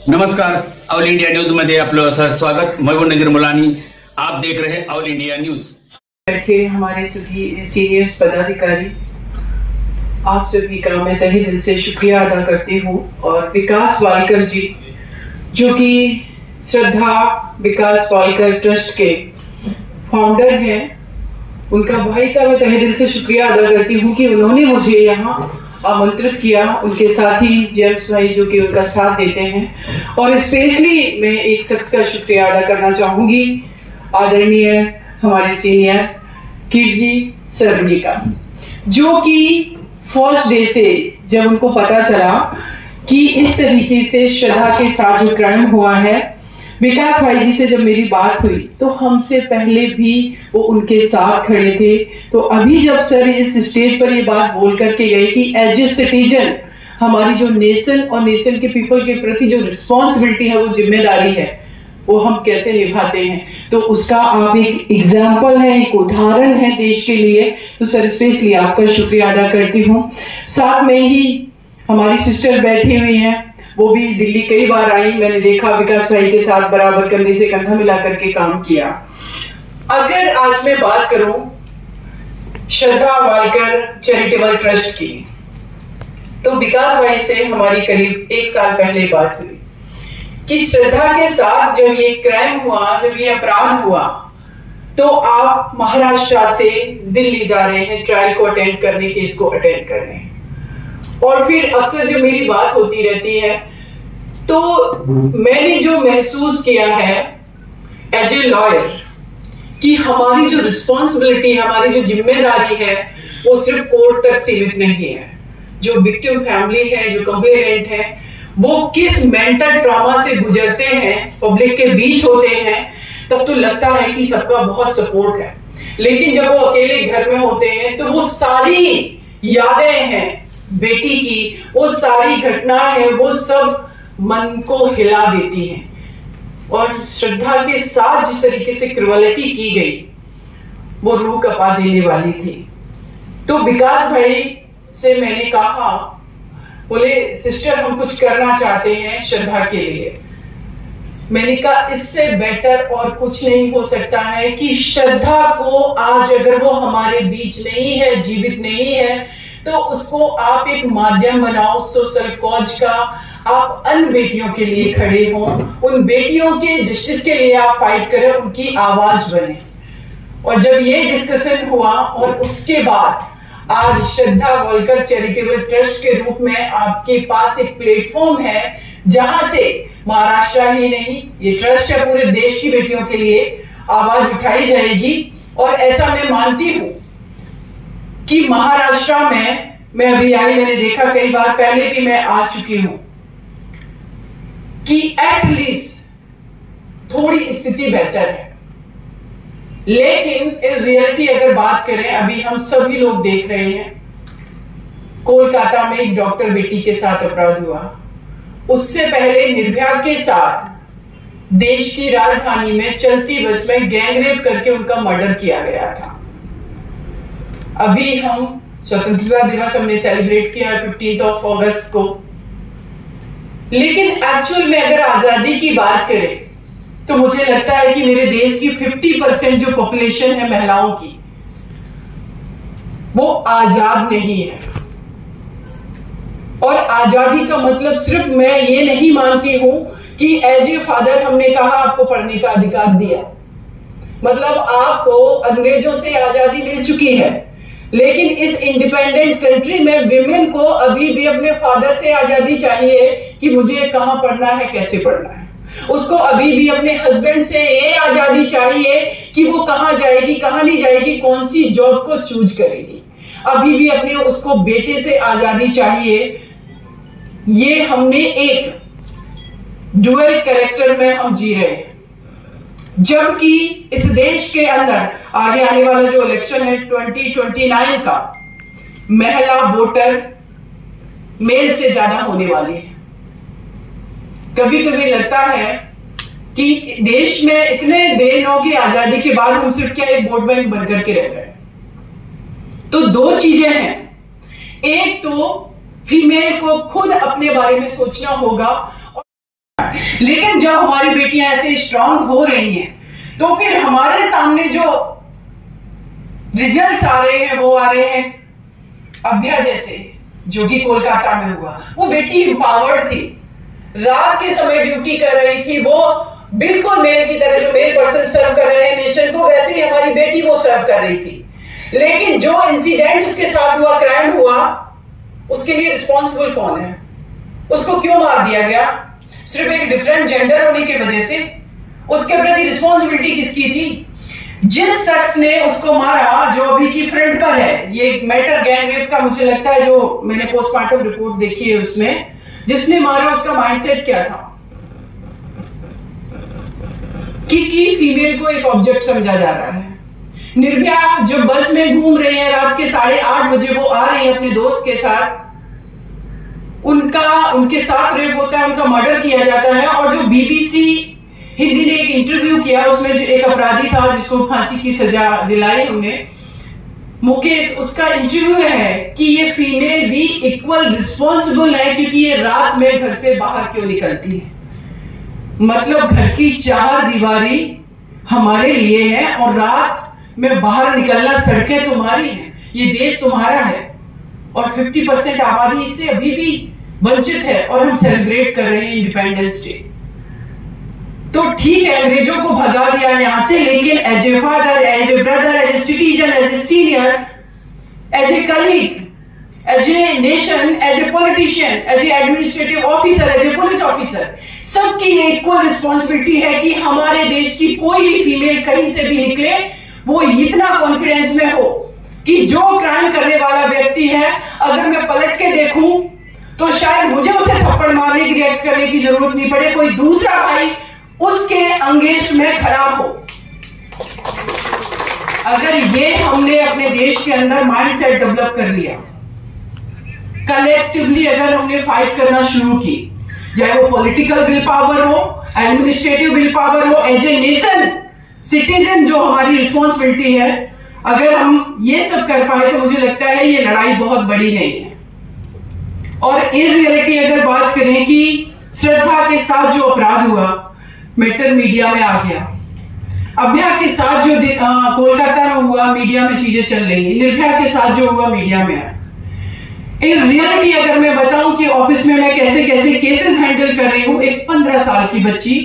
नमस्कार, all India news मध्ये आपलं सहर्ष स्वागत। मैं नजीर मुलानी, आप देख रहे हैं ऑल इंडिया न्यूज। बैठे हमारे सभी सीनियर्स पदाधिकारी, आप सभी का मैं तहे दिल से शुक्रिया अदा करती हूँ। और विकास वालकर जी, जो कि श्रद्धा विकास वालकर ट्रस्ट के फाउंडर हैं, उनका भाई का मैं तहे दिल से शुक्रिया अदा करती हूँ कि उन्होंने मुझे यहाँ आमंत्रित किया। उनके साथी जेम्स भाई जो कि उनका साथ देते हैं, और स्पेशली मैं एक शख्स का शुक्रिया अदा करना चाहूंगी, आदरणीय हमारे सीनियर कीर्ति सर जी का, जो कि फर्स्ट डे से जब उनको पता चला कि इस तरीके से श्रद्धा के साथ जो क्राइम हुआ है, विकास भाई जी से जब मेरी बात हुई तो हमसे पहले भी वो उनके साथ खड़े थे। तो अभी जब सर इस स्टेज पर ये बात बोल करके गए कि एज ए सिटीजन हमारी जो नेशन और नेशन के पीपल के प्रति जो रिस्पॉन्सिबिलिटी है, वो जिम्मेदारी है, वो हम कैसे निभाते हैं, तो उसका आप एक एग्जाम्पल है, एक उदाहरण है देश के लिए। तो सर स्पेशली आपका शुक्रिया अदा करती हूँ। साथ में ही हमारी सिस्टर बैठी हुई हैं, वो भी दिल्ली कई बार आई, मैंने देखा विकास भाई के साथ बराबर कंधे से कंधा मिला करके काम किया। अगर आज मैं बात करूं श्रद्धा वालकर चैरिटेबल ट्रस्ट की, तो विकास भाई से हमारी करीब 1 साल पहले बात हुई कि श्रद्धा के साथ जब ये क्राइम हुआ, जब ये अपराध हुआ, तो आप महाराष्ट्र से दिल्ली जा रहे हैं ट्रायल को अटेंड करने, केस को अटेंड करने। और फिर अक्सर जब मेरी बात होती रहती है, तो मैंने जो महसूस किया है एज ए लॉयर कि हमारी जो रिस्पॉन्सिबिलिटी, हमारी जो जिम्मेदारी है, वो सिर्फ कोर्ट तक सीमित नहीं है। जो विक्टिम फैमिली है, जो कंप्लेनेंट है, वो किस मेंटल ट्रॉमा से गुजरते हैं, पब्लिक के बीच होते हैं, तब तो लगता है कि सबका बहुत सपोर्ट है। लेकिन जब वो अकेले घर में होते हैं, तो वो सारी यादें हैं बेटी की, वो सारी घटनाएं हैं, वो सब मन को हिला देती हैं। और श्रद्धा के साथ जिस तरीके से क्रूरलिटी की गई, वो रूह कपा देने वाली थी। तो विकास भाई से मैंने कहा, बोले सिस्टर हम कुछ करना चाहते हैं श्रद्धा के लिए। मैंने कहा इससे बेटर और कुछ नहीं हो सकता है कि श्रद्धा को आज अगर वो हमारे बीच नहीं है, जीवित नहीं है, तो उसको आप एक माध्यम बनाओ सोशल कॉज का। आप अन्य बेटियों के लिए खड़े हो, उन बेटियों के जस्टिस के लिए आप फाइट करें, उनकी आवाज बने। और जब ये डिस्कशन हुआ, और उसके बाद आज श्रद्धा वालकर चैरिटेबल ट्रस्ट के रूप में आपके पास एक प्लेटफॉर्म है, जहां से महाराष्ट्र ही नहीं, ये ट्रस्ट है, पूरे देश की बेटियों के लिए आवाज उठाई जाएगी। और ऐसा मैं मानती हूं कि महाराष्ट्र में, मैं अभी आई, मैंने देखा कई बार पहले भी मैं आ चुकी हूं, कि एटलीस्ट थोड़ी स्थिति बेहतर है। लेकिन इन रियलिटी अगर बात करें, अभी हम सभी लोग देख रहे हैं, कोलकाता में एक डॉक्टर बेटी के साथ अपराध हुआ, उससे पहले निर्भया के साथ देश की राजधानी में चलती बस में गैंगरेप करके उनका मर्डर किया गया था। अभी हम स्वतंत्रता दिवस हमने सेलिब्रेट किया 15 अगस्त को, लेकिन एक्चुअल में अगर आजादी की बात करें, तो मुझे लगता है कि मेरे देश की 50% जो पॉपुलेशन है महिलाओं की, वो आजाद नहीं है। और आजादी का मतलब सिर्फ मैं ये नहीं मानती हूं कि एज ए फादर हमने कहा आपको पढ़ने का अधिकार दिया, मतलब आपको अंग्रेजों से आजादी मिल चुकी है। लेकिन इस इंडिपेंडेंट कंट्री में विमेन को अभी भी अपने फादर से आजादी चाहिए कि मुझे कहां पढ़ना है, कैसे पढ़ना है। उसको अभी भी अपने हस्बैंड से ये आजादी चाहिए कि वो कहां जाएगी, कहां नहीं जाएगी, कौन सी जॉब को चूज करेगी। अभी भी अपने उसको बेटे से आजादी चाहिए। ये हमने एक डुअल कैरेक्टर में हम जी रहे हैं, जबकि इस देश के अंदर आगे आने वाला जो इलेक्शन है 2029 का, महिला वोटर मेल से ज्यादा होने वाली है। कभी कभी लगता है कि देश में इतने दिनों की आजादी के बाद हम सिर्फ क्या एक वोट बैंक बन करके रह गए। तो 2 चीजें हैं, एक तो फीमेल को खुद अपने बारे में सोचना होगा, लेकिन जब हमारी बेटियां ऐसे स्ट्रांग हो रही हैं तो फिर हमारे सामने जो रिजल्ट्स आ रहे हैं वो आ रहे हैं अभ्या जैसे, जो कि कोलकाता में हुआ। वो बेटी एम्पावर्ड थी, रात के समय ड्यूटी कर रही थी, वो बिल्कुल मेल की तरह, जो मेल पर्सन सर्व कर रहे हैं नेशन को, वैसे ही हमारी बेटी वो सर्व कर रही थी। लेकिन जो इंसिडेंट उसके साथ हुआ, क्राइम हुआ, उसके लिए रिस्पॉन्सिबल कौन है? उसको क्यों मार दिया गया? सिर्फ एक डिफरेंट जेंडर होने की वजह से? उसके प्रति रिस्पॉन्सिबिलिटी किसकी थी? जिस शख्स ने उसको मारा, जो अभी की फ्रंट पर है, ये मैटर गैंग रेप का मुझे लगता है, जो मैंने पोस्टमार्टम रिपोर्ट देखी है उसमें, जिसने मारा उसका माइंडसेट क्या था कि फीमेल को एक ऑब्जेक्ट समझा जा रहा है। निर्भया जो बस में घूम रही है, रात के 8:30 बजे वो आ रही है अपने दोस्त के साथ, उनके साथ रेप होता है, उनका मर्डर किया जाता है। और जो बीबीसी हिंदी ने एक इंटरव्यू किया, उसमें जो एक अपराधी था जिसको फांसी की सजा दिलाई हमने, मुकेश, उसका इंटरव्यू है कि ये फीमेल भी इक्वल रिस्पॉन्सिबल है, क्योंकि ये रात में घर से बाहर क्यों निकलती है। मतलब घर की 4 दीवारी हमारे लिए है और रात में बाहर निकलना, सड़कें तुम्हारी हैं, ये देश तुम्हारा है। और 50% आबादी इससे अभी भी वंचित है और हम सेलिब्रेट कर रहे हैं इंडिपेंडेंस डे। तो ठीक है, अंग्रेजों को भगा दिया यहां से, लेकिन as a father, as a brother, as a citizen, as a senior, as a colleague, as a nation, as a politician, as a administrative officer, as a police officer, सबकी ये इक्वल रिस्पॉन्सिबिलिटी है कि हमारे देश की कोई भी female कहीं से भी निकले, वो इतना कॉन्फिडेंस में हो कि जो क्राइम करने वाला व्यक्ति है, अगर मैं पलट के देखूं तो शायद मुझे उसे थप्पड़ मारने की, रिएक्ट करने की जरूरत नहीं पड़े, कोई दूसरा भाई उसके अंगेस्ट में खड़ा हो। अगर ये हमने अपने देश के अंदर माइंडसेट डेवलप कर लिया, कलेक्टिवली अगर हमने फाइट करना शुरू की, चाहे वो पॉलिटिकल विल पावर हो, एडमिनिस्ट्रेटिव विल पावर हो, एज ए नेशन सिटीजन जो हमारी रिस्पॉन्सिबिलिटी है, अगर हम ये सब कर पाए तो मुझे लगता है ये लड़ाई बहुत बड़ी नहीं है। और इन रियलिटी अगर बात करें कि श्रद्धा के साथ जो अपराध हुआ, मैटर मीडिया में आ गया, अभ्या के साथ जो कोलकाता में हुआ, मीडिया में चीजें चल रही है, निर्भया के साथ जो हुआ मीडिया में आया। इन रियलिटी अगर मैं बताऊं कि ऑफिस में मैं कैसे कैसे केसेस हैंडल कर रही हूं, एक 15 साल की बच्ची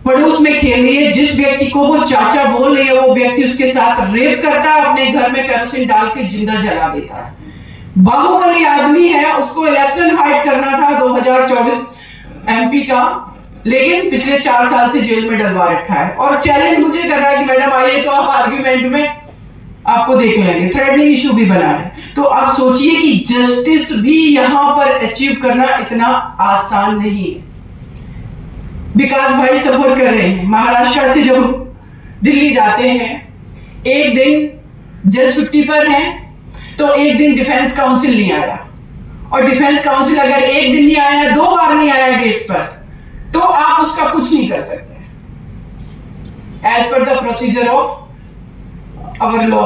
पड़ोस में खेल रही है, जिस व्यक्ति को वो चाचा बोल रही है, वो व्यक्ति उसके साथ रेप करता है, अपने घर में केरोसिन डाल के जिंदा जला देता है। बाहुबली आदमी है, उसको इलेक्शन फाइट करना था 2024 एमपी का, लेकिन पिछले 4 साल से जेल में डलवा रखा है और चैलेंज मुझे कर रहा है कि मैडम आइए तो आप आर्ग्यूमेंट में आपको देख लेंगे, थ्रेटनिंग इशू भी बना है। तो आप सोचिए कि जस्टिस भी यहां पर अचीव करना इतना आसान नहीं है। विकास भाई सफर कर रहे हैं, महाराष्ट्र से जब दिल्ली जाते हैं, एक दिन जज छुट्टी पर है तो एक दिन डिफेंस काउंसिल नहीं आया, और डिफेंस काउंसिल अगर एक दिन नहीं आया, 2 बार नहीं आया गेट पर, तो आप उसका कुछ नहीं कर सकते as per the procedure of our law.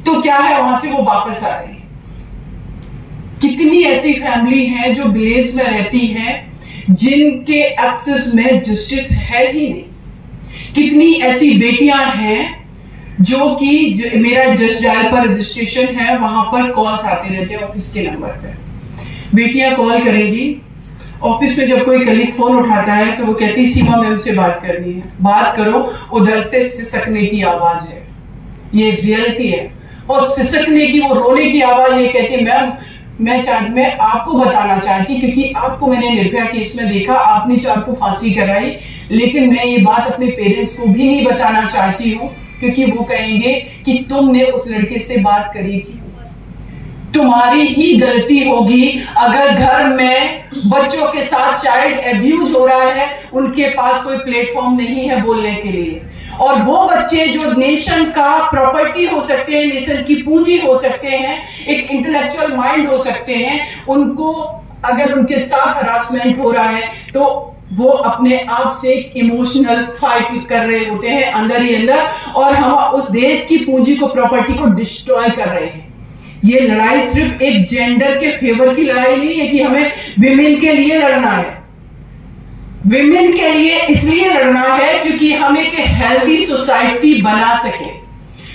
तो क्या है, वहां से वो वापस आ रही है। कितनी ऐसी फैमिली है जो विलेज में रहती है जिनके एक्सेस में जस्टिस है ही नहीं। कितनी ऐसी बेटियां हैं जो कि मेरा जस्ट डायल पर रजिस्ट्रेशन है, वहां पर कॉल्स आते रहते हैं ऑफिस के नंबर पर। बेटियां कॉल करेंगी, ऑफिस में जब कोई कलीग फोन उठाता है तो वो कहती सीमा मैम से बात करनी है, बात करो, उधर से सिसकने की आवाज है, ये रियलिटी है। और सिसकने की, वो रोने की आवाज, ये कहती मैम मैं आपको बताना चाहती, क्योंकि आपको मैंने निर्भया केस में देखा, आपने चार को फांसी कराई, लेकिन मैं ये बात अपने पेरेंट्स को भी नहीं बताना चाहती हूँ, क्योंकि वो कहेंगे कि तुमने उस लड़के से बात करी थी, तुम्हारी ही गलती होगी अगर घर में बच्चों के साथ चाइल्ड एब्यूज हो रहा है, उनके पास कोई प्लेटफॉर्म नहीं है बोलने के लिए। और वो बच्चे जो नेशन का प्रॉपर्टी हो सकते हैं, नेशन की पूंजी हो सकते हैं, एक इंटेलेक्चुअल माइंड हो सकते हैं, उनको अगर उनके साथ हरासमेंट हो रहा है तो वो अपने आप से एक इमोशनल फाइट कर रहे होते हैं अंदर ही अंदर, और हम उस देश की पूंजी को, प्रॉपर्टी को डिस्ट्रॉय कर रहे हैं। ये लड़ाई सिर्फ एक जेंडर के फेवर की लड़ाई नहीं है कि हमें विमेन के लिए लड़ना है। विमेन के लिए इसलिए लड़ना है क्योंकि हम एक हेल्दी सोसाइटी बना सके।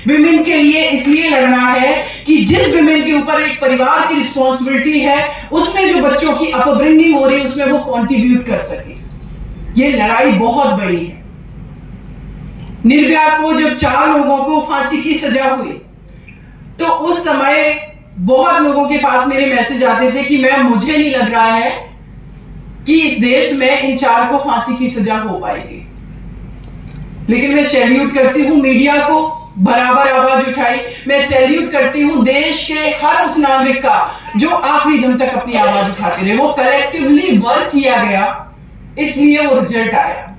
विमेन के लिए इसलिए लड़ना है कि जिस विमेन के ऊपर एक परिवार की रिस्पॉन्सिबिलिटी है, उसमें जो बच्चों की अपब्रिंगिंग हो रही है उसमें वो कंट्रीब्यूट कर सके। ये लड़ाई बहुत बड़ी है। निर्भया को जब 4 लोगों को फांसी की सजा हुई तो उस समय बहुत लोगों के पास मेरे मैसेज आते थे कि मैम मुझे नहीं लग रहा है कि इस देश में इन 4 को फांसी की सजा हो पाएगी। लेकिन मैं सैल्यूट करती हूं मीडिया को, बराबर आवाज उठाई। मैं सैल्यूट करती हूं देश के हर उस नागरिक का जो आखिरी दम तक अपनी आवाज उठाते रहे। वो कलेक्टिवली वर्क किया गया, इसलिए वो रिजल्ट आया।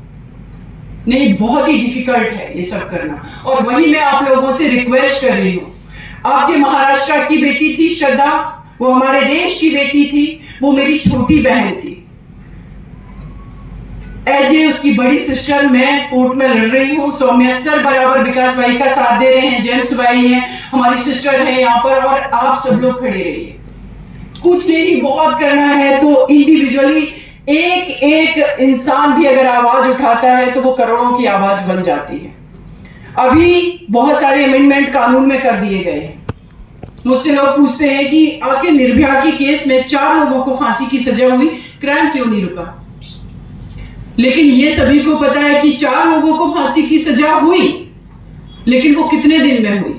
नहीं, बहुत ही डिफिकल्ट है ये सब करना। और वही मैं आप लोगों से रिक्वेस्ट कर रही हूं। आपके महाराष्ट्र की बेटी थी श्रद्धा, वो हमारे देश की बेटी थी, वो मेरी छोटी बहन थी। एज ए उसकी बड़ी सिस्टर मैं कोर्ट में लड़ रही हूँ। सौम्या सर बराबर विकास भाई का साथ दे रहे हैं, जेम्स भाई हैं, हमारी सिस्टर है यहाँ पर, और आप सब लोग खड़े रहिए। कुछ नहीं, बहुत करना है तो इंडिविजुअली एक एक इंसान भी अगर आवाज उठाता है तो वो करोड़ों की आवाज बन जाती है। अभी बहुत सारे अमेंडमेंट कानून में कर दिए गए हैं। मुझसे लोग पूछते हैं कि आखिर निर्भया के केस में 4 लोगों को फांसी की सजा हुई, क्राइम क्यों नहीं रुका? लेकिन ये सभी को पता है कि 4 लोगों को फांसी की सजा हुई, लेकिन वो कितने दिन में हुई?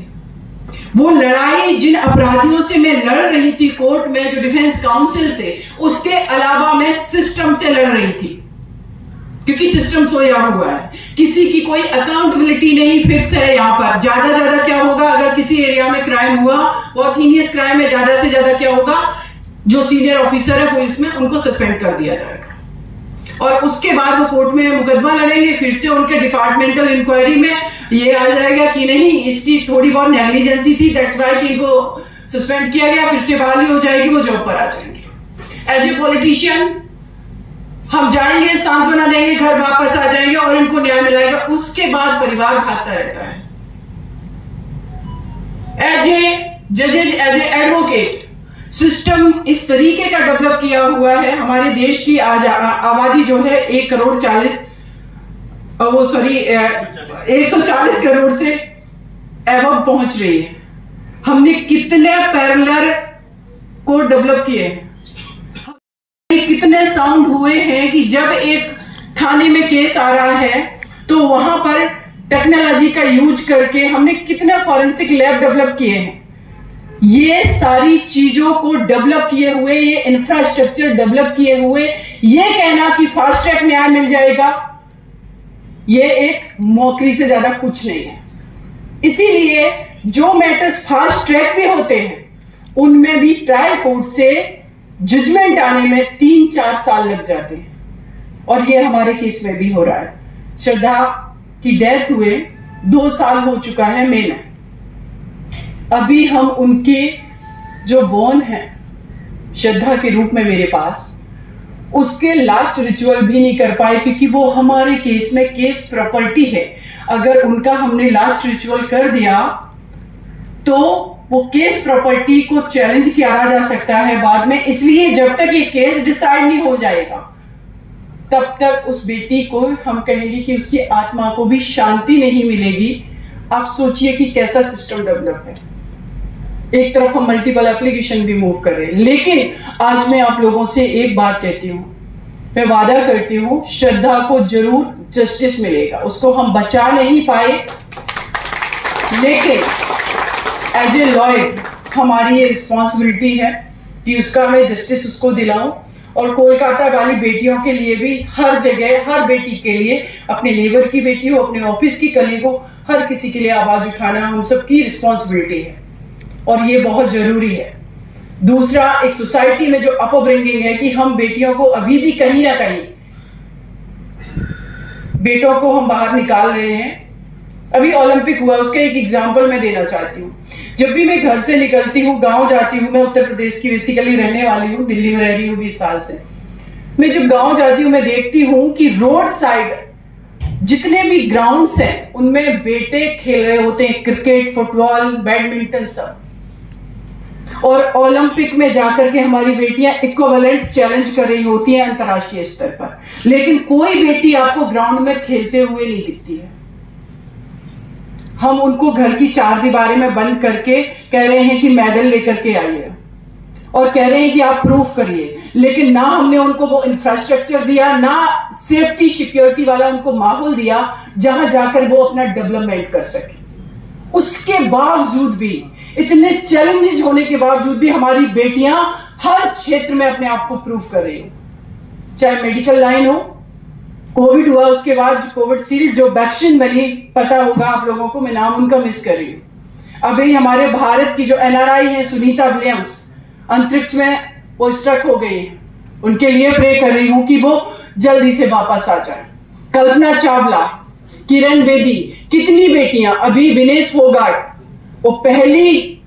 वो लड़ाई जिन अपराधियों से मैं लड़ रही थी कोर्ट में, जो डिफेंस काउंसिल से, उसके अलावा मैं सिस्टम से लड़ रही थी, क्योंकि सिस्टम सोया हुआ है। किसी की कोई अकाउंटेबिलिटी नहीं फिक्स है यहाँ पर। ज्यादा क्या होगा अगर किसी एरिया में क्राइम हुआ, बहुत हीनियस क्राइम है, ज्यादा से ज्यादा क्या होगा, जो सीनियर ऑफिसर है पुलिस में उनको सस्पेंड कर दिया जाएगा और उसके बाद वो कोर्ट में मुकदमा लड़ेंगे। फिर से उनके डिपार्टमेंटल इंक्वायरी में ये आ जाएगा कि नहीं, इसकी थोड़ी बहुत नेग्लिजेंसी थी, दैट्स व्हाई कि इनको सस्पेंड किया गया। फिर से बहाली हो जाएगी, वो जॉब पर आ जाएंगे। एज ए पॉलिटिशियन हम जाएंगे, सांत्वना देंगे, घर वापस आ जाएंगे और इनको न्याय मिलेगा। उसके बाद परिवार भागता रहता है। एज ए जजेज, एज ए एडवोकेट, सिस्टम इस तरीके का डेवलप किया हुआ है। हमारे देश की आज आबादी जो है 140 करोड़ से एबव पहुंच रही है। हमने कितने पैरेलल को डेवलप किए, कितने साउंड हुए हैं कि जब एक थाने में केस आ रहा है तो वहां पर टेक्नोलॉजी का यूज करके हमने कितने फॉरेंसिक लैब डेवलप किए हैं। ये सारी चीजों को डेवलप किए हुए, ये इंफ्रास्ट्रक्चर डेवलप किए हुए, ये कहना कि फास्ट ट्रैक न्याय मिल जाएगा, ये एक मौकरी से ज्यादा कुछ नहीं है। इसीलिए जो मैटर्स फास्ट ट्रैक भी होते हैं उनमें भी ट्रायल कोर्ट से जजमेंट आने में 3-4 साल लग जाते हैं और ये हमारे केस में भी हो रहा है। श्रद्धा की डेथ हुए 2 साल हो चुका है मई में। अभी हम उनके जो बोन है श्रद्धा के रूप में मेरे पास, उसके लास्ट रिचुअल भी नहीं कर पाए क्योंकि वो हमारे केस में केस प्रॉपर्टी है। अगर उनका हमने लास्ट रिचुअल कर दिया तो वो केस प्रॉपर्टी को चैलेंज किया जा सकता है बाद में। इसलिए जब तक ये केस डिसाइड नहीं हो जाएगा तब तक उस बेटी को हम कहेंगे कि उसकी आत्मा को भी शांति नहीं मिलेगी। आप सोचिए कि कैसा सिस्टम डेवलप है। एक तरफ हम मल्टीपल एप्लीकेशन भी मूव कर रहे हैं, लेकिन आज मैं आप लोगों से एक बात कहती हूं, मैं वादा करती हूं श्रद्धा को जरूर जस्टिस मिलेगा। उसको हम बचा नहीं पाए, लेकिन एज ए लॉयर हमारी ये रिस्पॉन्सिबिलिटी है कि उसका मैं जस्टिस उसको दिलाऊं। और कोलकाता वाली बेटियों के लिए भी हर जगह, हर बेटी के लिए, अपने लेबर की बेटी हो, अपने ऑफिस की कलीग हो, हर किसी के लिए आवाज उठाना हम सबकी रिस्पॉन्सिबिलिटी है और ये बहुत जरूरी है। दूसरा, एक सोसाइटी में जो अपब्रिंगिंग है कि हम बेटियों को अभी भी कहीं ना कहीं, बेटों को हम बाहर निकाल रहे हैं। अभी ओलंपिक हुआ, उसका एक एग्जांपल मैं देना चाहती हूँ। जब भी मैं घर से निकलती हूँ, गांव जाती हूँ, मैं उत्तर प्रदेश की बेसिकली रहने वाली हूँ, दिल्ली में रह रही हूँ 20 साल से। मैं जब गांव जाती हूँ मैं देखती हूँ कि रोड साइड जितने भी ग्राउंड्स हैं उनमें बेटे खेल रहे होते हैं, क्रिकेट, फुटबॉल, बैडमिंटन, सब। और ओलंपिक में जाकर के हमारी बेटियां इक्विवेलेंट चैलेंज कर रही होती हैं अंतर्राष्ट्रीय स्तर पर, लेकिन कोई बेटी आपको ग्राउंड में खेलते हुए नहीं दिखती है। हम उनको घर की चार दीवारी में बंद करके कह रहे हैं कि मेडल लेकर के आइए और कह रहे हैं कि आप प्रूफ करिए, लेकिन ना हमने उनको वो इंफ्रास्ट्रक्चर दिया, ना सेफ्टी सिक्योरिटी वाला उनको माहौल दिया जहां जाकर वो अपना डेवलपमेंट कर सके। उसके बावजूद भी, इतने चैलेंजेस होने के बावजूद भी हमारी बेटियां हर क्षेत्र में अपने आप को प्रूव कर रही हो, चाहे मेडिकल लाइन हो, कोविड हुआ उसके बाद कोविडशील्ड जो वैक्सीन बनी, पता होगा आप लोगों को, मैं नाम उनका मिस कर रही हूं। अभी हमारे भारत की जो NRI है सुनीता विलियम्स, अंतरिक्ष में वो स्ट्रक हो गई है, उनके लिए प्रे कर रही हूं कि वो जल्दी से वापस आ जाए। कल्पना चावला, किरण बेदी, कितनी बेटियां, अभी विनेश फोगाट, वो पहली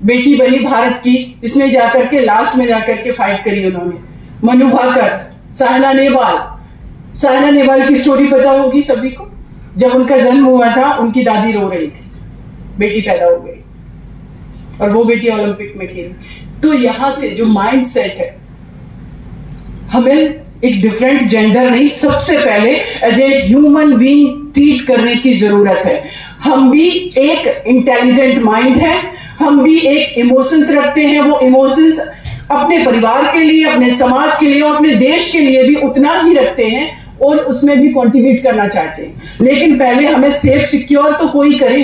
बेटी बनी भारत की जिसने जाकर के लास्ट में जाकर के फाइट करी उन्होंने। मनु भाकर, साइना नेहवाल की स्टोरी पता होगी सभी को। जब उनका जन्म हुआ था उनकी दादी रो रही थी, बेटी पैदा हो गई और वो बेटी ओलंपिक में खेली। तो यहां से जो माइंड सेट है, हमें एक डिफरेंट जेंडर नहीं, सबसे पहले as a human being treat करने की जरूरत है। हम भी एक इंटेलिजेंट माइंड है, हम भी एक इमोशंस रखते हैं, वो इमोशंस अपने परिवार के लिए, अपने समाज के लिए और अपने देश के लिए भी उतना ही रखते हैं और उसमें भी कंट्रीब्यूट करना चाहते हैं। लेकिन पहले हमें सेफ सिक्योर तो कोई करे।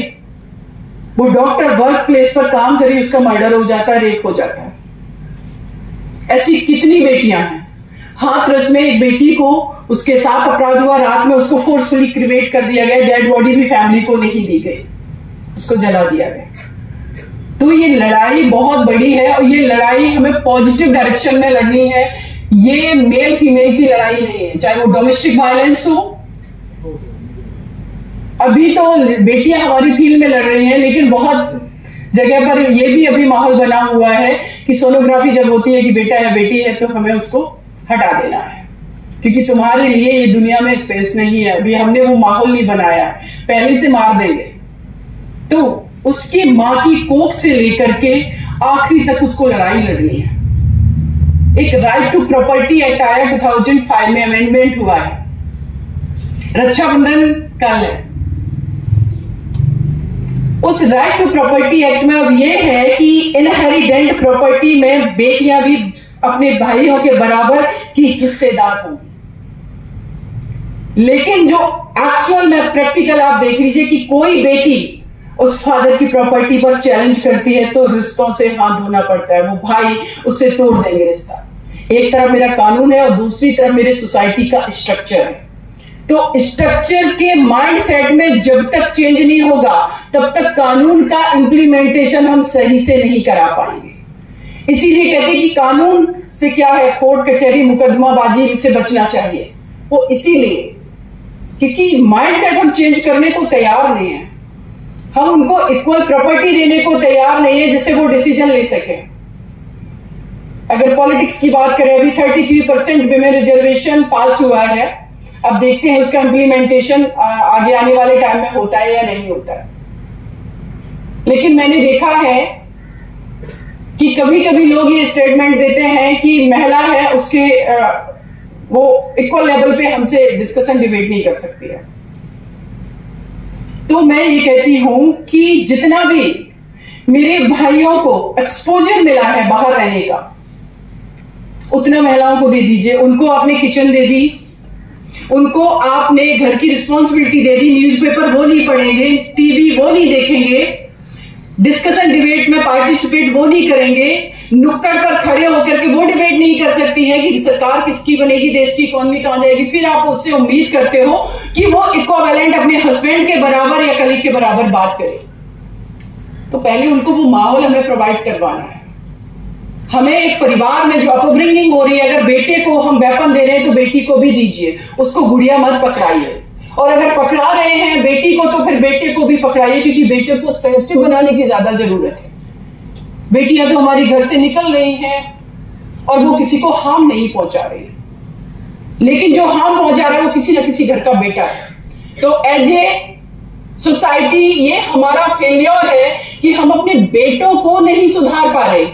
वो डॉक्टर वर्क प्लेस पर काम करे, उसका मर्डर हो जाता है, रेप हो जाता है। ऐसी कितनी बेटियां हैं। हाथरस में एक बेटी को, उसके साथ अपराध हुआ, रात में उसको फोर्सफुली क्रिमेट कर दिया गया, डेड बॉडी भी फैमिली को नहीं दी गई, उसको जला दिया गया। तो ये लड़ाई बहुत बड़ी है और ये लड़ाई हमें पॉजिटिव डायरेक्शन में लड़नी है। ये मेल फीमेल की लड़ाई नहीं है, चाहे वो डोमेस्टिक वायलेंस हो। अभी तो बेटियां हमारी फील्ड में लड़ रही हैं, लेकिन बहुत जगह पर ये भी अभी माहौल बना हुआ है कि सोनोग्राफी जब होती है कि बेटा या बेटी है तो हमें उसको हटा देना है, क्योंकि तुम्हारे लिए ये दुनिया में स्पेस नहीं है। अभी हमने वो माहौल नहीं बनाया, पहले से मार देंगे। तो उसकी मां की कोख से लेकर के आखिरी तक उसको लड़ाई लड़नी है। एक राइट टू प्रॉपर्टी एक्ट आया 2005 में, अमेंडमेंट हुआ है। रक्षाबंधन कल है। उस राइट टू प्रॉपर्टी एक्ट में अब ये है कि इनहेरिटेंट प्रॉपर्टी में बेटियां भी अपने भाइयों के बराबर की हिस्सेदार होंगी। लेकिन जो एक्चुअल में प्रैक्टिकल आप देख लीजिए कि कोई बेटी उस फादर की प्रॉपर्टी पर चैलेंज करती है तो रिश्तों से हाथ धोना पड़ता है। वो भाई उससे तोड़ देंगे रिश्ता। एक तरफ मेरा कानून है और दूसरी तरफ मेरे सोसाइटी का स्ट्रक्चर है। तो स्ट्रक्चर के माइंडसेट में जब तक चेंज नहीं होगा तब तक कानून का इंप्लीमेंटेशन हम सही से नहीं करा पाएंगे। इसीलिए कहते हैं कि कानून से क्या है, कोर्ट कचहरी मुकदमाबाजी से बचना चाहिए। वो इसीलिए क्योंकि माइंडसेट हम चेंज करने को तैयार नहीं है। हम उनको इक्वल प्रॉपर्टी देने को तैयार नहीं है जिससे वो डिसीजन ले सके। अगर पॉलिटिक्स की बात करें, अभी 33% विमेन रिजर्वेशन पास हुआ है। अब देखते हैं उसका इंप्लीमेंटेशन आगे आने वाले टाइम में होता है या नहीं होता है। लेकिन मैंने देखा है कि कभी कभी लोग ये स्टेटमेंट देते हैं कि महिला है, उसके वो इक्वल लेवल पे हमसे डिस्कशन डिबेट नहीं कर सकती है। तो मैं ये कहती हूं कि जितना भी मेरे भाइयों को एक्सपोजर मिला है बाहर रहने का, उतना महिलाओं को दे दीजिए। उनको आपने किचन दे दी, उनको आपने घर की रिस्पॉन्सिबिलिटी दे दी। न्यूज़पेपर वो नहीं पढ़ेंगे, टीवी वो नहीं देखेंगे, डिस्कशन डिबेट में पार्टिसिपेट वो नहीं करेंगे, नुक्कड़ पर खड़े होकर के वो डिबेट नहीं कर सकती है कि सरकार किसकी बनेगी, देश की इकोनॉमी कहां जाएगी। फिर आप उससे उम्मीद करते हो कि वो इक्विवेलेंट अपने हस्बैंड के बराबर या कलीग के बराबर बात करे। तो पहले उनको वो माहौल हमें प्रोवाइड करवाना है। हमें एक परिवार में जो अपब्रिंगिंग हो रही है, अगर बेटे को हम वेपन दे रहे हैं तो बेटी को भी दीजिए, उसको गुड़िया मत पकड़ाइए। और अगर पकड़ा रहे हैं बेटी को तो फिर बेटे को भी पकड़ाइए, क्योंकि बेटे को सेंसिटिव बनाने की ज्यादा जरूरत है। बेटियां तो हमारी घर से निकल रही हैं और वो किसी को हार्म नहीं पहुंचा रही, लेकिन जो हार्म पहुंचा रहा है वो किसी न किसी घर का बेटा है। तो एज ए सोसाइटी ये हमारा फेलियर है कि हम अपने बेटों को नहीं सुधार पा रहे,